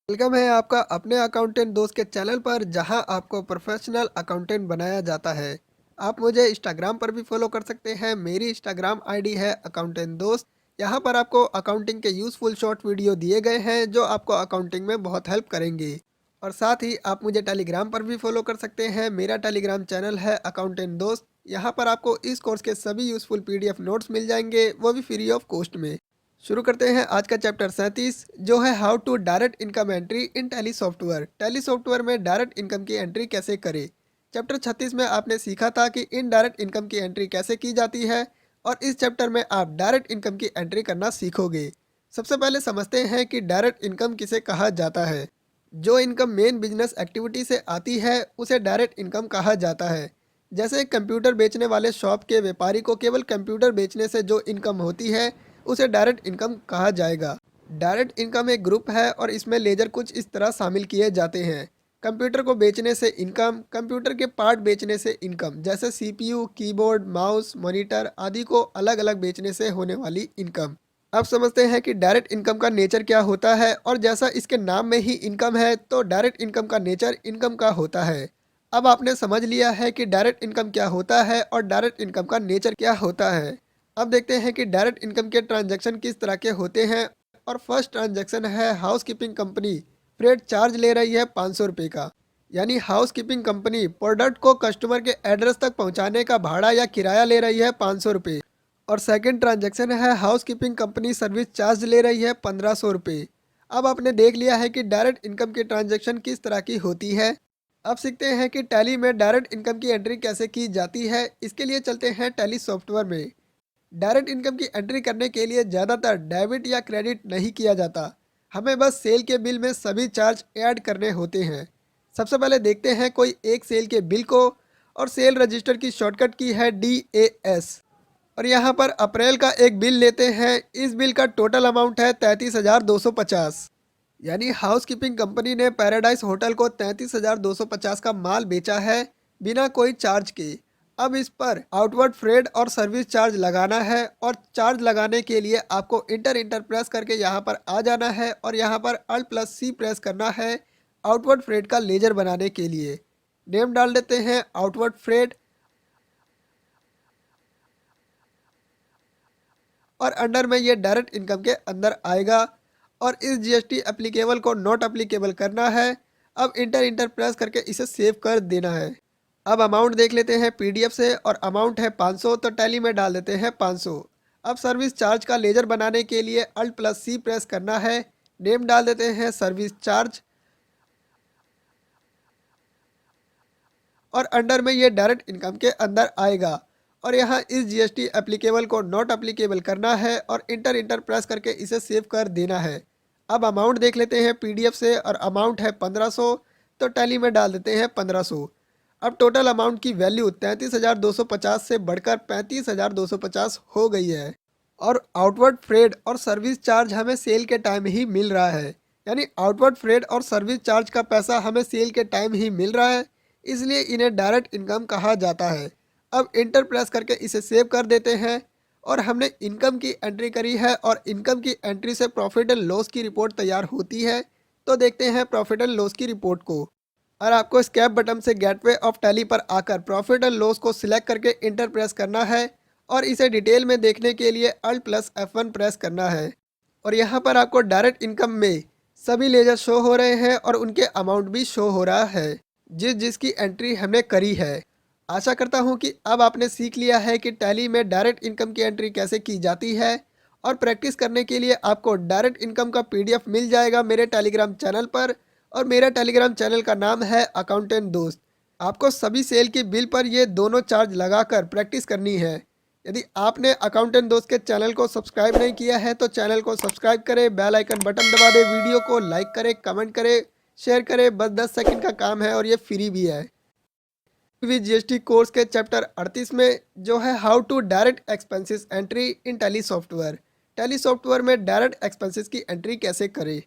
Welcome है आपका अपने अकाउंटेंट दोस्त के चैनल पर, जहां आपको प्रोफेशनल अकाउंटेंट बनाया जाता है। आप मुझे इंस्टाग्राम पर भी फॉलो कर सकते हैं। मेरी इंस्टाग्राम आईडी है अकाउंटेंट दोस्त। यहां पर आपको अकाउंटिंग के यूज़फुल शॉर्ट वीडियो दिए गए हैं जो आपको अकाउंटिंग में बहुत हेल्प करेंगे। और साथ ही आप मुझे टेलीग्राम पर भी फॉलो कर सकते हैं। मेरा टेलीग्राम चैनल है अकाउंटेंट दोस्त। यहाँ पर आपको इस कोर्स के सभी यूज़फुल पीडीएफ नोट्स मिल जाएंगे, वो भी फ्री ऑफ कॉस्ट में। शुरू करते हैं आज का चैप्टर 37, जो है how to direct income entry in Tally software. Tally software में डायरेक्ट इनकम की एंट्री कैसे करें। चैप्टर 36 में आपने सीखा था कि इनडायरेक्ट इनकम की एंट्री कैसे की जाती है, और इस चैप्टर में आप डायरेक्ट इनकम की एंट्री करना सीखोगे। सबसे पहले समझते हैं कि डायरेक्ट इनकम किसे कहा जाता है। जो इनकम मेन बिजनेस एक्टिविटी से आती है उसे डायरेक्ट इनकम कहा जाता है। जैसे कंप्यूटर बेचने वाले शॉप के व्यापारी को केवल कंप्यूटर बेचने से जो इनकम होती है उसे डायरेक्ट इनकम कहा जाएगा। डायरेक्ट इनकम एक ग्रुप है और इसमें लेजर कुछ इस तरह शामिल किए जाते हैं। कंप्यूटर को बेचने से इनकम, कंप्यूटर के पार्ट बेचने से इनकम, जैसे सीपीयू, कीबोर्ड, माउस, मॉनिटर आदि को अलग अलग बेचने से होने वाली इनकम। अब समझते हैं कि डायरेक्ट इनकम का नेचर क्या होता है, और जैसा इसके नाम में ही इनकम है तो डायरेक्ट इनकम का नेचर इनकम का होता है। अब आपने समझ लिया है कि डायरेक्ट इनकम क्या होता है और डायरेक्ट इनकम का नेचर क्या होता है। अब देखते हैं कि डायरेक्ट इनकम के ट्रांजैक्शन किस तरह के होते हैं। और फर्स्ट ट्रांजैक्शन है house keeping company freight charge ले रही है 500 रुपये का। यानी हाउस कीपिंग कंपनी प्रोडक्ट को कस्टमर के एड्रेस तक पहुंचाने का भाड़ा या किराया ले रही है 500 रुपये। और सेकंड ट्रांजैक्शन है house keeping company service charge ले रही है 1500 रुपये। अब आपने देख लिया है कि डायरेक्ट इनकम की ट्रांजैक्शन किस तरह की होती है। अब सीखते हैं कि टैली में डायरेक्ट इनकम की एंट्री कैसे की जाती है। इसके लिए चलते हैं टैली सॉफ्टवेयर में। डायरेक्ट इनकम की एंट्री करने के लिए ज़्यादातर डेबिट या क्रेडिट नहीं किया जाता। हमें बस सेल के बिल में सभी चार्ज ऐड करने होते हैं। सबसे पहले देखते हैं कोई एक सेल के बिल को। और सेल रजिस्टर की शॉर्टकट की है DAS। और यहाँ पर अप्रैल का एक बिल लेते हैं। इस बिल का टोटल अमाउंट है 33,250। यानी हाउस कीपिंग कंपनी ने पैराडाइज होटल को 33,250 का माल बेचा है बिना कोई चार्ज के। अब इस पर आउटवर्ड फ्रेड और सर्विस चार्ज लगाना है, और चार्ज लगाने के लिए आपको इंटर इंटर प्रेस करके यहाँ पर आ जाना है, और यहाँ पर Alt+C प्रेस करना है आउटवर्ड फ्रेड का लेजर बनाने के लिए। नेम डाल देते हैं आउटवर्ड फ्रेड, और अंडर में ये डायरेक्ट इनकम के अंदर आएगा। और इस GST एप्लीकेबल को नॉट एप्लीकेबल करना है। अब इंटर इंटर प्रेस करके इसे सेव कर देना है। अब अमाउंट देख लेते हैं PDF से, और अमाउंट है 500, तो टैली में डाल देते हैं 500। अब सर्विस चार्ज का लेजर बनाने के लिए Alt+C प्रेस करना है। नेम डाल देते हैं सर्विस चार्ज, और अंडर में ये डायरेक्ट इनकम के अंदर आएगा। और यहाँ इस GST एप्लीकेबल को नॉट एप्लीकेबल करना है, और इंटर इंटर प्रेस करके इसे सेव कर देना है। अब अमाउंट देख लेते हैं PDF से, और अमाउंट है 1500, तो टैली में डाल देते हैं 1500। अब टोटल अमाउंट की वैल्यू 33,250 से बढ़कर 35,250 हो गई है। और आउटवर्ड फ्रेड और सर्विस चार्ज हमें सेल के टाइम ही मिल रहा है। यानी आउटवर्ड फ्रेड और सर्विस चार्ज का पैसा हमें सेल के टाइम ही मिल रहा है, इसलिए इन्हें डायरेक्ट इनकम कहा जाता है। अब इंटर प्रेस करके इसे सेव कर देते हैं। और हमने इनकम की एंट्री करी है, और इनकम की एंट्री से प्रॉफिट एंड लॉस की रिपोर्ट तैयार होती है। तो देखते हैं प्रॉफिट एंड लॉस की रिपोर्ट को। और आपको स्कैप बटन से गेटवे ऑफ टैली पर आकर प्रॉफिट एंड लॉस को सिलेक्ट करके इंटर प्रेस करना है, और इसे डिटेल में देखने के लिए Alt+F1 प्रेस करना है। और यहाँ पर आपको डायरेक्ट इनकम में सभी लेजर शो हो रहे हैं, और उनके अमाउंट भी शो हो रहा है जिसकी एंट्री हमने करी है। आशा करता हूँ कि अब आपने सीख लिया है कि टैली में डायरेक्ट इनकम की एंट्री कैसे की जाती है। और प्रैक्टिस करने के लिए आपको डायरेक्ट इनकम का PDF मिल जाएगा मेरे टेलीग्राम चैनल पर। और मेरा टेलीग्राम चैनल का नाम है अकाउंटेंट दोस्त। आपको सभी सेल के बिल पर ये दोनों चार्ज लगाकर प्रैक्टिस करनी है। यदि आपने अकाउंटेंट दोस्त के चैनल को सब्सक्राइब नहीं किया है तो चैनल को सब्सक्राइब करें, बेल आइकन बटन दबा दें, वीडियो को लाइक करें, कमेंट करें, शेयर करें। बस 10 सेकंड का काम है और ये फ्री भी है। GST कोर्स के चैप्टर 38 में, जो है how to direct expenses entry in Tally software. Tally software में डायरेक्ट एक्सपेंसेस की एंट्री कैसे करें।